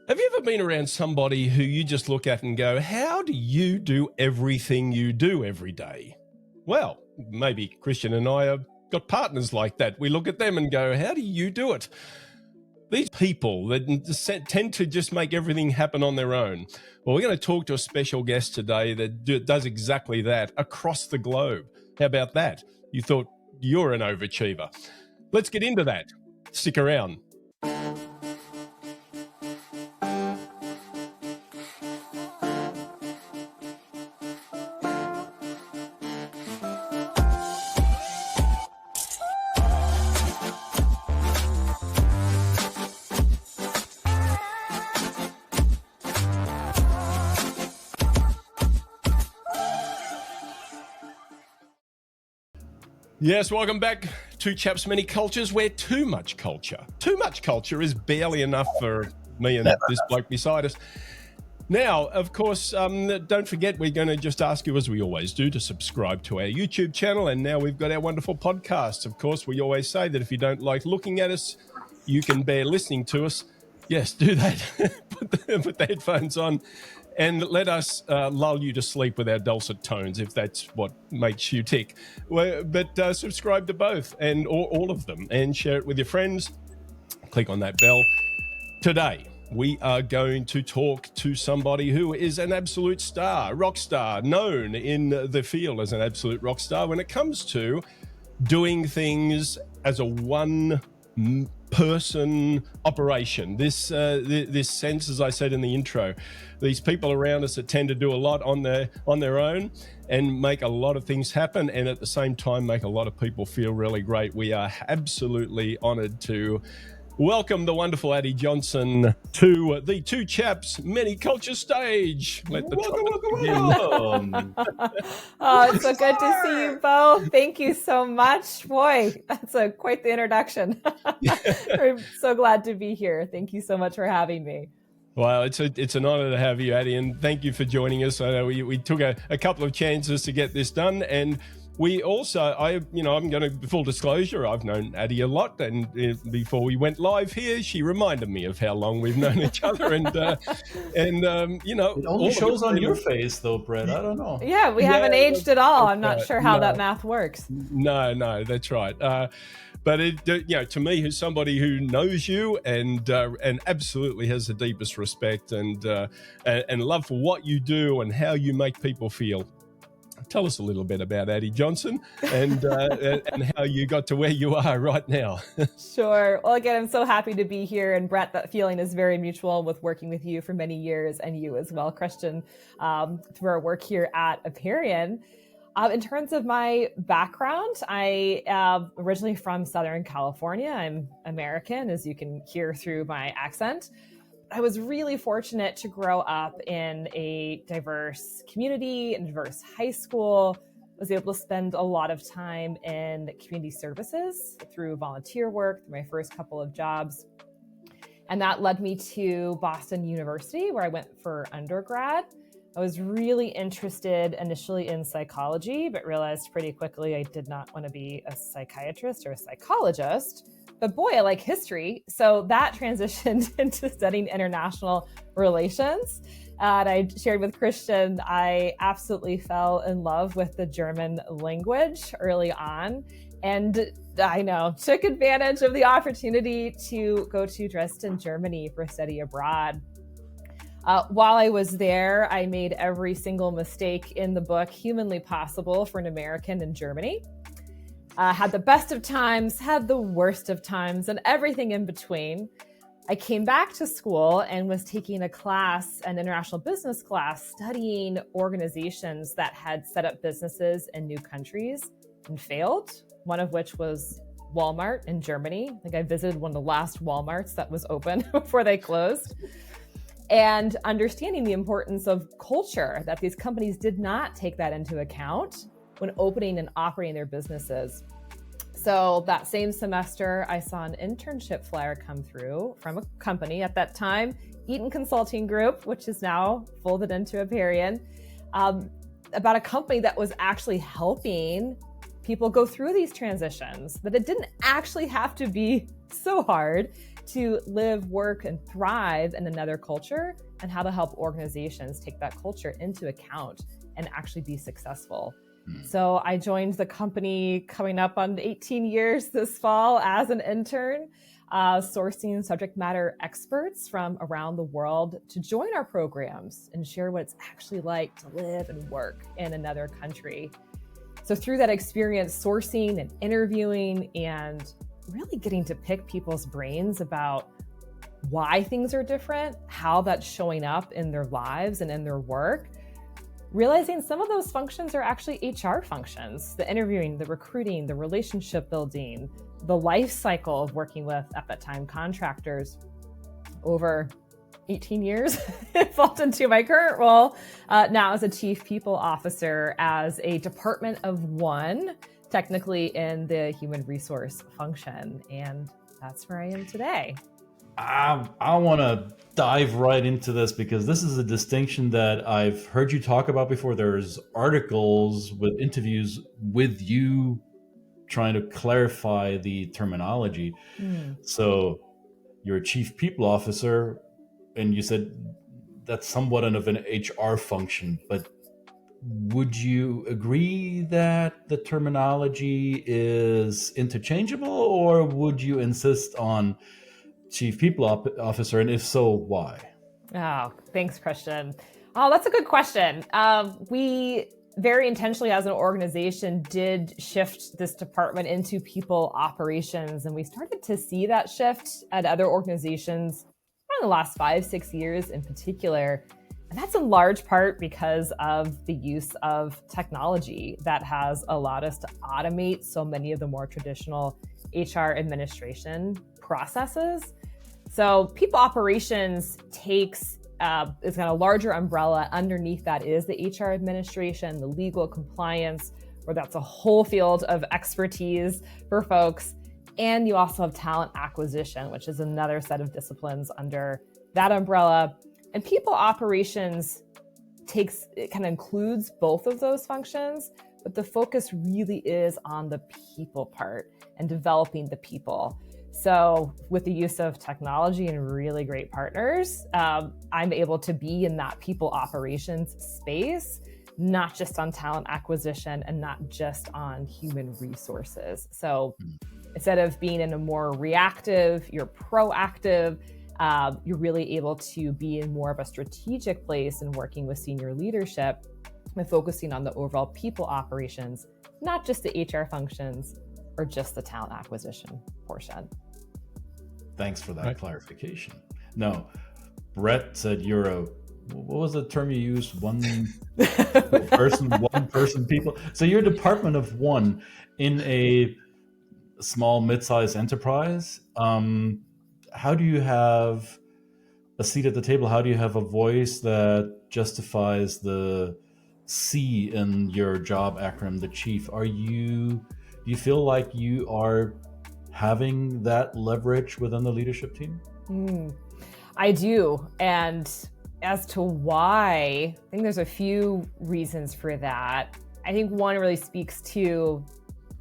Have you ever been around somebody who you just look at and go, how do you do everything you do every day? Well, maybe Christian and I have got partners like that. We look at them and go, how do you do it? These people that tend to just make everything happen on their own. Well, we're going to talk to a special guest today that does exactly that across the globe. How about that? You thought you're an overachiever. Let's get into that. Stick around. Yes, welcome back. Two Chaps, Many Cultures, where too much culture is barely enough for me and this bloke beside us. Now, of course, don't forget, we're going to just ask you, as we always do, to subscribe to our YouTube channel. And now we've got our wonderful podcasts. Of course, we always say that if you don't like looking at us, you can bear listening to us. Yes, do that. Put the headphones on. And let us lull you to sleep with our dulcet tones, if that's what makes you tick. But subscribe to both and all of them, and share it with your friends. Click on that bell. Today, we are going to talk to somebody who is an absolute star, rock star, known in the field as an absolute rock star when it comes to doing things as a one-person operation. This sense, as I said in the intro, these people around us that tend to do a lot on their own and make a lot of things happen, and at the same time make a lot of people feel really great. We are absolutely honored to welcome the wonderful Addie Johnsen to the Two Chaps Many Culture stage. Let the welcome. Oh, it's so good to see you both. Thank you so much. Boy, that's quite the introduction. I'm so glad to be here. Thank you so much for having me. Well, it's an honor to have you, Addie, and thank you for joining us. I know we took a couple of chances to get this done, and we also, I'm going to, full disclosure, I've known Addie a lot, and before we went live here, she reminded me of how long we've known each other, and it only shows on your face, though, Brett. I don't know. Yeah, we haven't aged at all. I'm not sure how that math works. No, that's right. But to me, who's somebody who knows you and absolutely has the deepest respect and love for what you do and how you make people feel. Tell us a little bit about Addie Johnsen and how you got to where you are right now. Sure. Well, again, I'm so happy to be here. And Brett, that feeling is very mutual with working with you for many years, and you as well, Christian, through our work here at Aperian. In terms of my background, I am originally from Southern California. I'm American, as you can hear through my accent. I was really fortunate to grow up in a diverse community, in a diverse high school. I was able to spend a lot of time in community services through volunteer work, through my first couple of jobs. And that led me to Boston University, where I went for undergrad. I was really interested initially in psychology, but realized pretty quickly I did not want to be a psychiatrist or a psychologist. But boy, I like history. So that transitioned into studying international relations. And I shared with Christian, I absolutely fell in love with the German language early on. And took advantage of the opportunity to go to Dresden, Germany for study abroad. While I was there, I made every single mistake in the book humanly possible for an American in Germany. Had the best of times, had the worst of times, and everything in between. I came back to school and was taking a class, an international business class, studying organizations that had set up businesses in new countries and failed, one of which was Walmart in Germany. I think I visited one of the last Walmarts that was open before they closed. And understanding the importance of culture, that these companies did not take that into account when opening and operating their businesses. So that same semester, I saw an internship flyer come through from a company at that time, Eaton Consulting Group, which is now folded into Aperian, about a company that was actually helping people go through these transitions, that it didn't actually have to be so hard to live, work, and thrive in another culture, and how to help organizations take that culture into account and actually be successful. So I joined the company coming up on 18 years this fall as an intern, sourcing subject matter experts from around the world to join our programs and share what it's actually like to live and work in another country. So through that experience, sourcing and interviewing and really getting to pick people's brains about why things are different, how that's showing up in their lives and in their work, realizing some of those functions are actually HR functions: the interviewing, the recruiting, the relationship building, the life cycle of working with, at that time, contractors. Over 18 years, evolved into my current role now as a chief people officer, as a department of one, technically in the human resource function. And that's where I am today. I want to dive right into this because this is a distinction that I've heard you talk about before. There's articles with interviews with you trying to clarify the terminology. So you're a chief people officer, and you said that's somewhat of an HR function, but would you agree that the terminology is interchangeable, or would you insist on chief people officer, and if so, why? Oh, thanks, Christian. Oh, that's a good question. We very intentionally, as an organization, did shift this department into people operations, and we started to see that shift at other organizations in the last 5-6 years in particular. And that's in large part because of the use of technology that has allowed us to automate so many of the more traditional HR administration processes. So people operations takes, it's got a larger umbrella. Underneath that is the HR administration, the legal compliance, where that's a whole field of expertise for folks. And you also have talent acquisition, which is another set of disciplines under that umbrella. And people operations it kind of includes both of those functions, but the focus really is on the people part and developing the people. So with the use of technology and really great partners, I'm able to be in that people operations space, not just on talent acquisition and not just on human resources. So instead of being in a more reactive, you're proactive. You're really able to be in more of a strategic place and working with senior leadership and focusing on the overall people operations, not just the HR functions or just the talent acquisition portion. Thanks for that clarification. No, Brett said you're what was the term you used? One person people. So you're a department of one in a small, mid-sized enterprise. How do you have a seat at the table? How do you have a voice that justifies the C in your job acronym, the chief? Do you feel like you are having that leverage within the leadership team? I do. And as to why, I think there's a few reasons for that. I think one really speaks to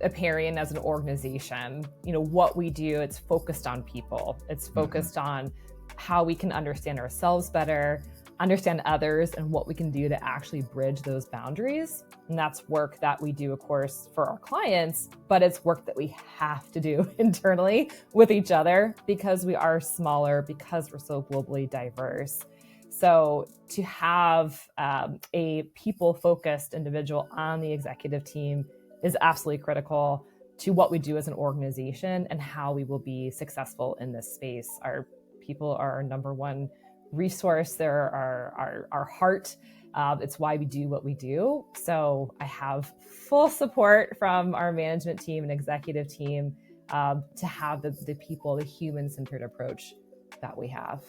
Aperian as an organization. You know, what we do, it's focused on people. It's focused on how we can understand ourselves better, understand others, and what we can do to actually bridge those boundaries. And that's work that we do, of course, for our clients, but it's work that we have to do internally with each other because we are smaller, because we're so globally diverse. So to have a people-focused individual on the executive team is absolutely critical to what we do as an organization and how we will be successful in this space. Our people are our number one resource. They're our heart. It's why we do what we do. So I have full support from our management team and executive team to have the people, the human-centered approach that we have.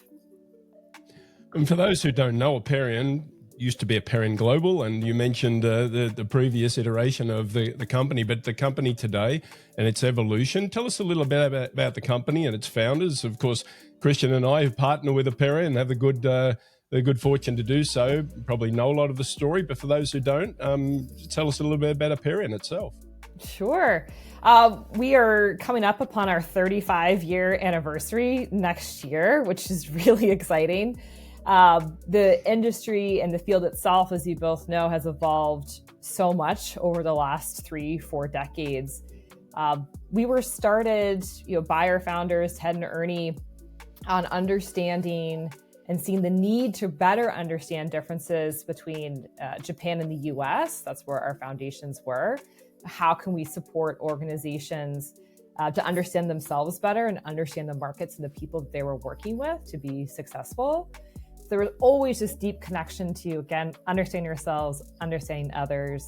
And for those who don't know, Aperian used to be Aperian Global, and you mentioned the previous iteration of the company, but the company today and its evolution. Tell us a little bit about the company and its founders. Of course, Christian and I partner with Aperian and have the good fortune to do so. Probably know a lot of the story, but for those who don't, tell us a little bit about Aperian itself. Sure. We are coming up upon our 35-year anniversary next year, which is really exciting. The industry and the field itself, as you both know, has evolved so much over the last 3-4 decades. We were started, by our founders, Ted and Ernie, on understanding and seeing the need to better understand differences between Japan and the US. That's where our foundations were. How can we support organizations to understand themselves better and understand the markets and the people that they were working with to be successful? So there was always this deep connection to, again, understanding yourselves, understanding others,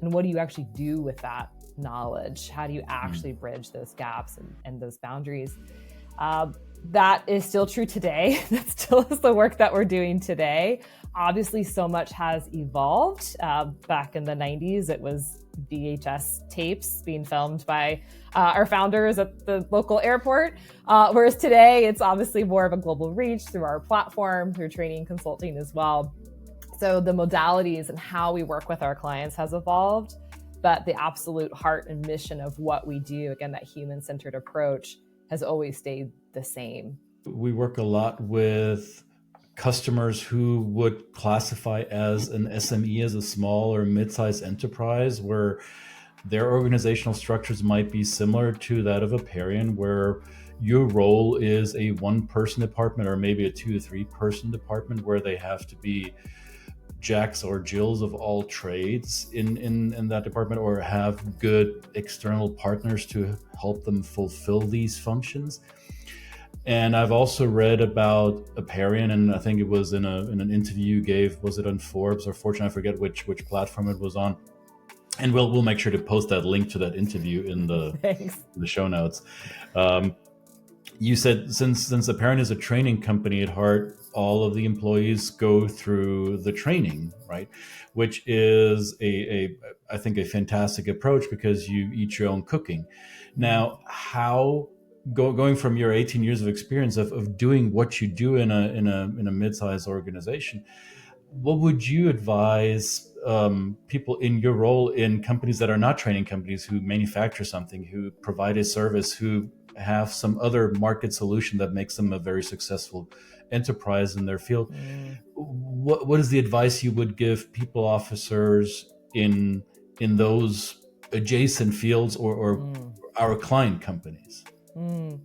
and what do you actually do with that knowledge? How do you actually bridge those gaps and those boundaries? That is still true today. That still is the work that we're doing today. Obviously, so much has evolved. Back in the 90s, it was VHS tapes being filmed by our founders at the local airport. Whereas today, it's obviously more of a global reach through our platform, through training and consulting as well. So the modalities and how we work with our clients has evolved, but the absolute heart and mission of what we do, again, that human-centered approach, has always stayed the same. We work a lot with customers who would classify as an SME, as a small or mid-sized enterprise, where their organizational structures might be similar to that of Aperian, where your role is a one-person department or maybe a 2 to 3 person department, where they have to be Jacks or Jills of all trades in that department, or have good external partners to help them fulfill these functions. And I've also read about Aperian, and I think it was in an interview you gave. Was it on Forbes or Fortune? I forget which platform it was on. And we'll make sure to post that link to that interview in the show notes. You said since Aperian is a training company at heart, all of the employees go through the training, right? Which is I think a fantastic approach, because you eat your own cooking. Now, how going from your 18 years of experience of doing what you do in a mid-sized organization, what would you advise people in your role in companies that are not training companies, who manufacture something, who provide a service, who have some other market solution that makes them a very successful enterprise in their field? What is the advice you would give people, officers in those adjacent fields or our client companies? I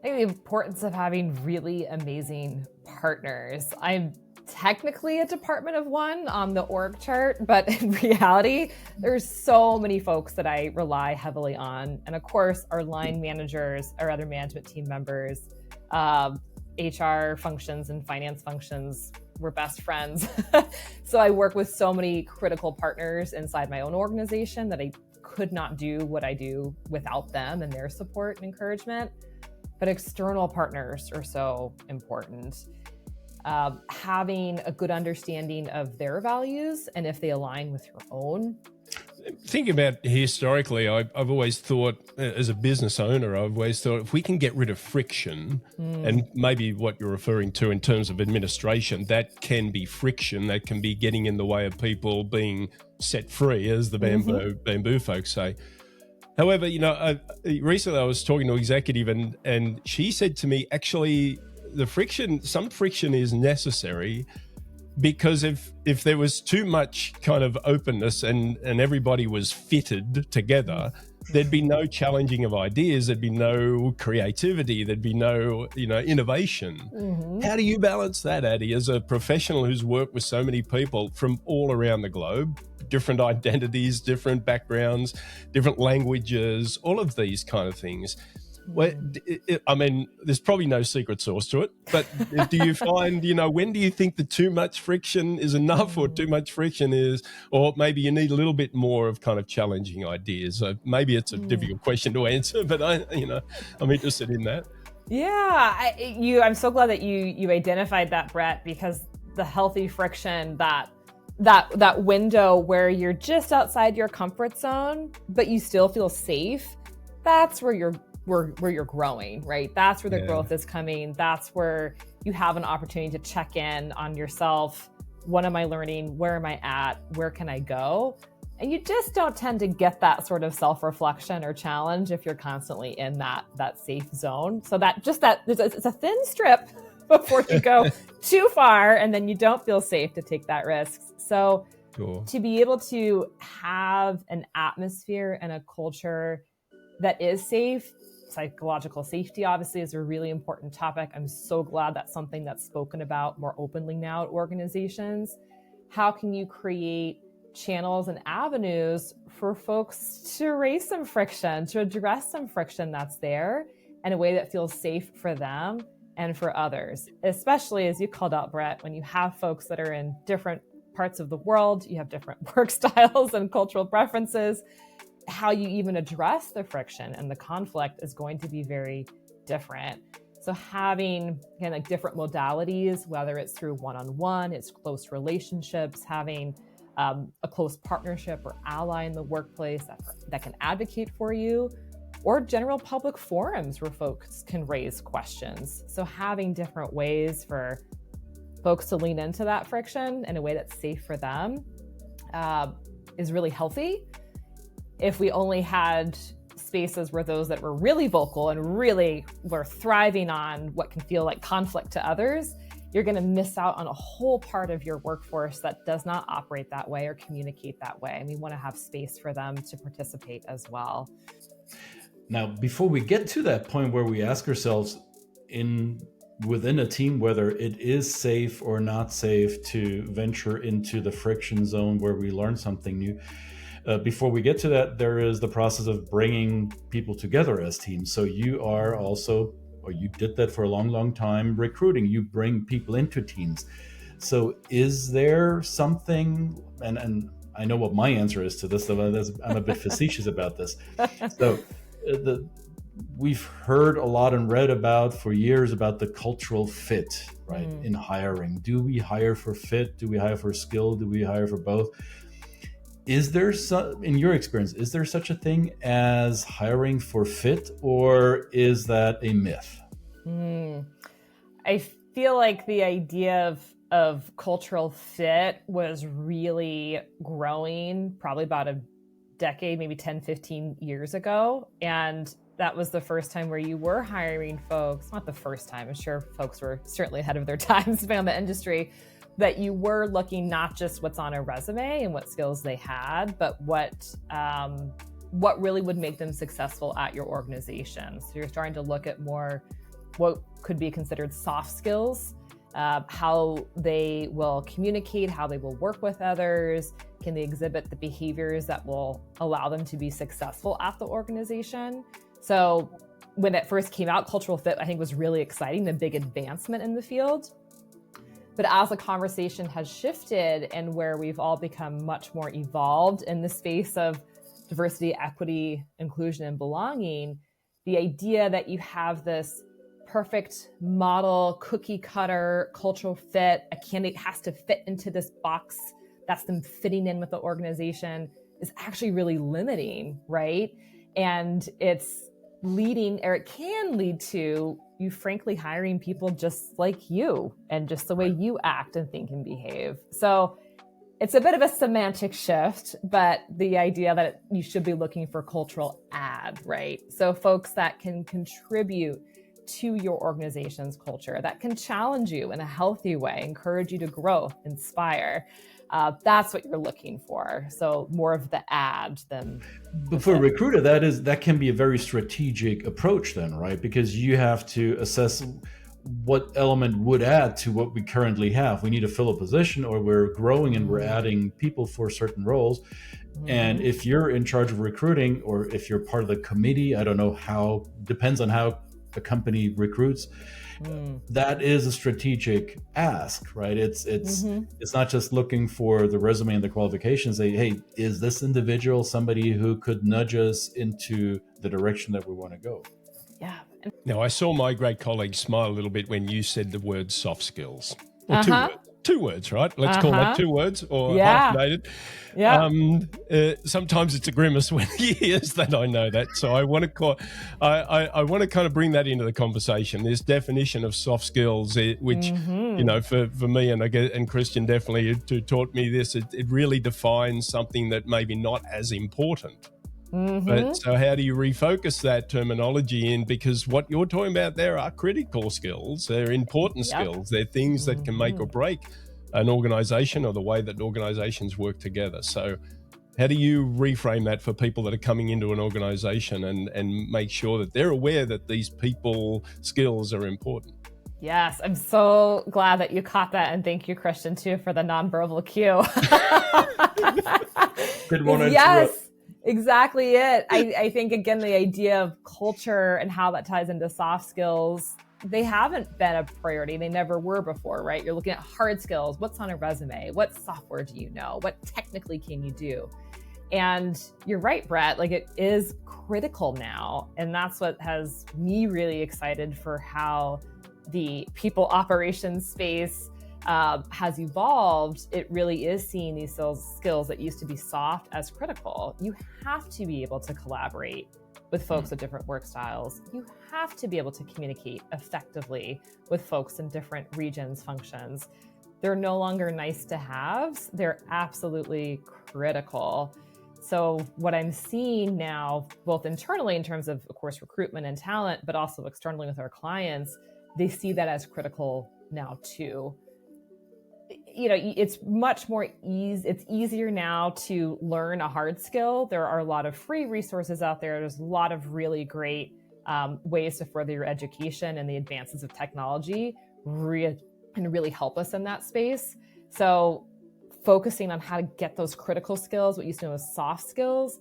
think the importance of having really amazing partners. I'm technically a department of one on the org chart, but in reality, there's so many folks that I rely heavily on. And of course, our line managers, our other management team members, HR functions and finance functions, we're best friends. So I work with so many critical partners inside my own organization that I could not do what I do without them and their support and encouragement. But external partners are so important. Having a good understanding of their values and if they align with your own. Thinking about historically, I've always thought, as a business owner, I've always thought if we can get rid of friction, and maybe what you're referring to in terms of administration, that can be friction, that can be getting in the way of people being set free, as the bamboo folks say. However, recently I was talking to an executive and she said to me, actually, some friction is necessary, because if there was too much kind of openness and everybody was fitted together, there'd be no challenging of ideas, there'd be no creativity, there'd be no, innovation. How do you balance that, Addie, as a professional who's worked with so many people from all around the globe, different identities, different backgrounds, different languages, all of these kind of things? Well, I mean, there's probably no secret sauce to it, but do you find, when do you think that too much friction is enough, or too much friction is, or maybe you need a little bit more of kind of challenging ideas? So maybe it's a difficult question to answer, but I'm interested in that. Yeah, I'm so glad that you identified that, Brett, because the healthy friction, that window where you're just outside your comfort zone, but you still feel safe, that's where you're growing, right? That's where the growth is coming. That's where you have an opportunity to check in on yourself. What am I learning? Where am I at? Where can I go? And you just don't tend to get that sort of self-reflection or challenge if you're constantly in that safe zone. So it's a thin strip before you go too far, and then you don't feel safe to take that risk. So Sure. To be able to have an atmosphere and a culture that is safe, psychological safety obviously is a really important topic. I'm so glad that's something that's spoken about more openly now at organizations. How can you create channels and avenues for folks to raise some friction, to address some friction that's there in a way that feels safe for them and for others, especially as you called out, Brett, when you have folks that are in different parts of the world, you have different work styles and cultural preferences. How you even address the friction and the conflict is going to be very different. So having different modalities, whether it's through one-on-one, it's close relationships, having a close partnership or ally in the workplace that can advocate for you, or general public forums where folks can raise questions. So having different ways for folks to lean into that friction in a way that's safe for them is really healthy. If we only had spaces where those that were really vocal and really were thriving on what can feel like conflict to others, you're going to miss out on a whole part of your workforce that does not operate that way or communicate that way. And we want to have space for them to participate as well. Now, before we get to that point where we ask ourselves within a team whether it is safe or not safe to venture into the friction zone where we learn something new, before we get to that, there is the process of bringing people together as teams. So you are also, or you did that for a long, long time, recruiting. You bring people into teams. So is there something, and I know what my answer is to this, I'm a bit facetious about this. So we've heard a lot and read about for years about the cultural fit, right? In hiring. Do we hire for fit? Do we hire for skill? Do we hire for both? Is there in your experience, is there such a thing as hiring for fit, or is that a myth? I feel like the idea of cultural fit was really growing probably about a decade, maybe 10, 15 years ago. And that was the first time where you were hiring folks, not the first time, I'm sure folks were certainly ahead of their times depending on the industry, that you were looking not just what's on a resume and what skills they had, but what really would make them successful at your organization. So you're starting to look at more what could be considered soft skills, how they will communicate, how they will work with others, can they exhibit the behaviors that will allow them to be successful at the organization. So when it first came out, cultural fit, I think, was really exciting, a big advancement in the field. But as the conversation has shifted and where we've all become much more evolved in the space of diversity, equity, inclusion, and belonging, the idea that you have this perfect model, cookie cutter, cultural fit, a candidate has to fit into this box, that's them fitting in with the organization, is actually really limiting, right? And it's leading, or it can lead to you frankly hiring people just like you and just the way you act and think and behave. So it's a bit of a semantic shift, but the idea that you should be looking for cultural add, right? So folks that can contribute to your organization's culture, that can challenge you in a healthy way, encourage you to grow, inspire. That's what you're looking for. So more of the add than. But for a recruiter, that can be a very strategic approach then, right? Because you have to assess what element would add to what we currently have. We need to fill a position, or we're growing and we're adding people for certain roles. And if you're in charge of recruiting, or if you're part of the committee, I don't know how, depends on how a company recruits. That is a strategic ask, right? It's not just looking for the resume and the qualifications. Say, hey, is this individual somebody who could nudge us into the direction that we want to go? Yeah. Now, I saw my great colleague smile a little bit when you said the word soft skills, or two words. 2 words, right? Let's call that 2 words, or Yeah. hyphenated. Yeah. Sometimes it's a grimace when he hears that. I know that, so I want to I want to kind of bring that into the conversation. This definition of soft skills, which you know, for me and Christian definitely who taught me this, it really defines something that maybe not as important. But so how do you refocus that terminology in? Because what you're talking about there are critical skills. They're important skills. They're things that can make or break an organization or the way that organizations work together. So how do you reframe that for people that are coming into an organization and make sure that they're aware that these people skills are important? Yes, I'm so glad that you caught that. And thank you, Christian, too, for the nonverbal cue. Didn't want to yes. interrupt. Exactly it. I think, again, the idea of culture and how that ties into soft skills, they haven't been a priority. They never were before, right? You're looking at hard skills. What's on a resume? What software do you know? What technically can you do? And you're right, Brett, like it is critical now. And that's what has me really excited for how the people operations space has evolved. It really is seeing these skills that used to be soft as critical. You have to be able to collaborate with folks with different work styles. You have to be able to communicate effectively with folks in different regions, functions. They're no longer nice to haves. They're absolutely critical. So what I'm seeing now, both internally in terms of course, recruitment and talent, but also externally with our clients, they see that as critical now too. You know, it's much more it's easier now to learn a hard skill. There are a lot of free resources out there. There's a lot of really great ways to further your education, and the advances of technology can really help us in that space. So focusing on how to get those critical skills, what used to know as soft skills,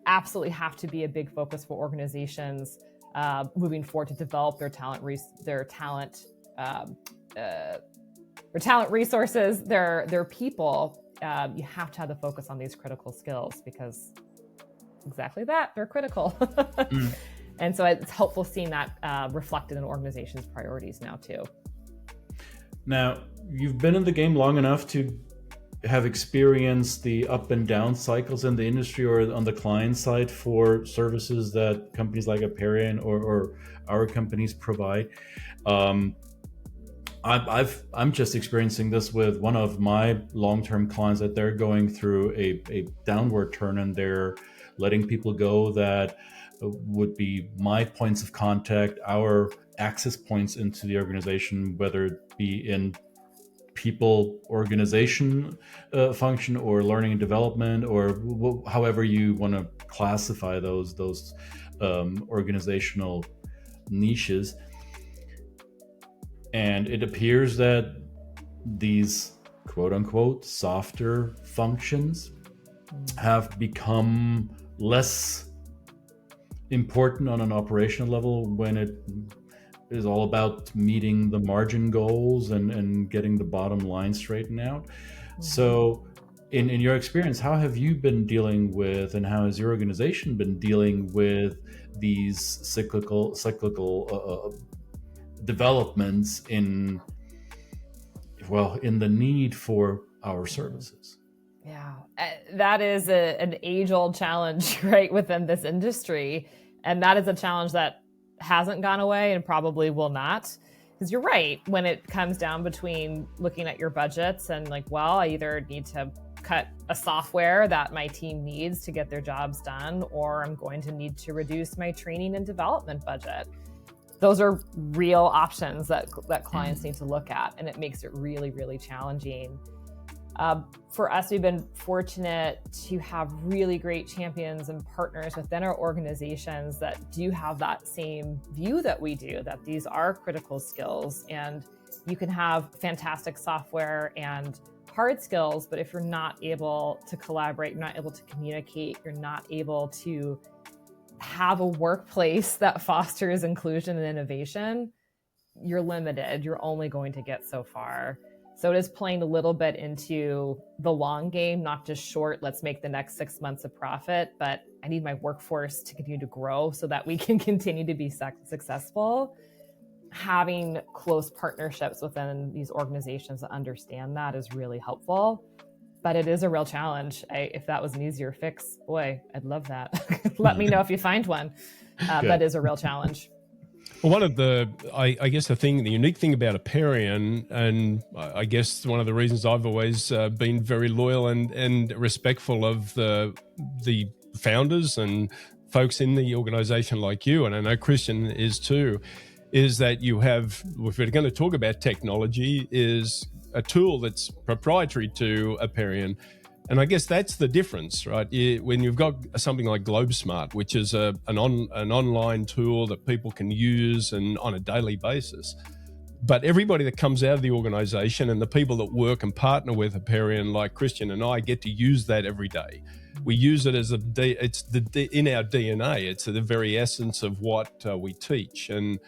absolutely have to be a big focus for organizations moving forward to develop their talent resources, their people. You have to have the focus on these critical skills because exactly that, they're critical. And so it's helpful seeing that reflected in organizations' priorities now too. Now, you've been in the game long enough to have experienced the up and down cycles in the industry or on the client side for services that companies like Aperian or our companies provide. I'm just experiencing this with one of my long-term clients, that they're going through a downward turn, and they're letting people go that would be my points of contact, our access points into the organization, whether it be in people organization function or learning and development, or however you want to classify those organizational niches. And it appears that these quote unquote softer functions have become less important on an operational level when it is all about meeting the margin goals and getting the bottom line straightened out. So in your experience, how have you been dealing with, and how has your organization been dealing with these cyclical developments in the need for our services? Yeah, that is an age-old challenge, right, within this industry. And that is a challenge that hasn't gone away and probably will not. Because you're right, when it comes down between looking at your budgets and like, well, I either need to cut a software that my team needs to get their jobs done, or I'm going to need to reduce my training and development budget. Those are real options that clients need to look at, and it makes it really, really challenging. For us, we've been fortunate to have really great champions and partners within our organizations that do have that same view that we do, that these are critical skills, and you can have fantastic software and hard skills, but if you're not able to collaborate, you're not able to communicate, you're not able to have a workplace that fosters inclusion and innovation, you're limited. You're only going to get so far. So it is playing a little bit into the long game, not just short, let's make the next 6 months a profit, but I need my workforce to continue to grow so that we can continue to be successful. having close partnerships within these organizations that understand that is really helpful. But it is a real challenge. If that was an easier fix, boy, I'd love that. Let me know if you find one. That is a real challenge. Well, one of the, I guess the unique thing about Aperian, and I guess one of the reasons I've always been very loyal and respectful of the founders and folks in the organization like you, and I know Christian is too, is that you have, if we're going to talk about technology, is a tool that's proprietary to Aperian. And I guess that's the difference, right? When you've got something like GlobeSmart, which is an online tool that people can use and on a daily basis. But everybody that comes out of the organization and the people that work and partner with Aperian, like Christian and I, get to use that every day. We use it as in our DNA. It's the very essence of what we teach. And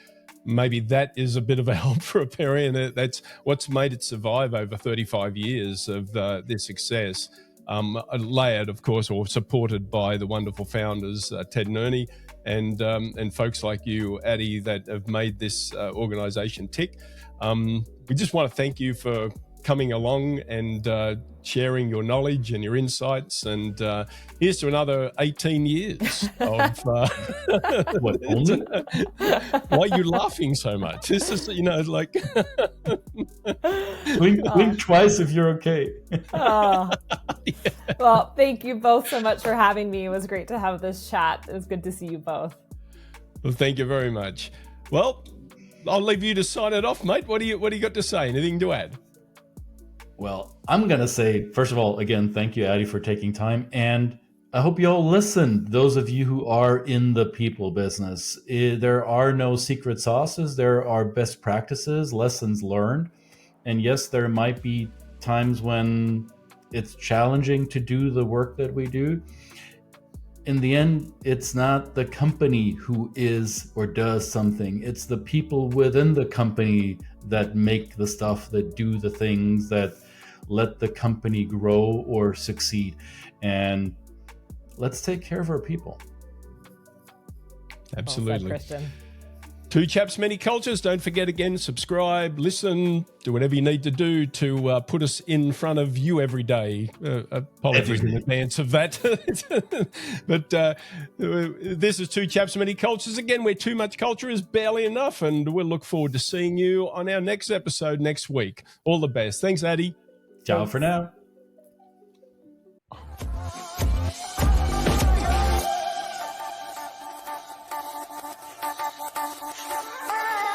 maybe that is a bit of a help for Aperian. That's what's made it survive over 35 years of their success. Layered, of course, or supported by the wonderful founders, Ted and Ernie, and folks like you, Addie, that have made this organization tick. We just want to thank you for coming along and sharing your knowledge and your insights. And here's to another 18 years of... What, only? Why are you laughing so much? This is, like... Blink twice if you're okay. Yeah. Well, thank you both so much for having me. It was great to have this chat. It was good to see you both. Well, thank you very much. Well, I'll leave you to sign it off, mate. What do you got to say? Anything to add? Well, I'm going to say, first of all, again, thank you, Addie, for taking time. And I hope you all listened, those of you who are in the people business. There are no secret sauces. There are best practices, lessons learned. And yes, there might be times when it's challenging to do the work that we do. In the end, it's not the company who is or does something. It's the people within the company that make the stuff, that do the things, that let the company grow or succeed. And let's take care of our people. Absolutely. Well said, Christian. Two Chaps, Many Cultures. Don't forget, again, subscribe, listen, do whatever you need to do to put us in front of you every day. Apologies in advance of that. But this is Two Chaps, Many Cultures. Again, where too much culture is barely enough. And we'll look forward to seeing you on our next episode next week. All the best. Thanks, Addie. Ciao for now. Ah!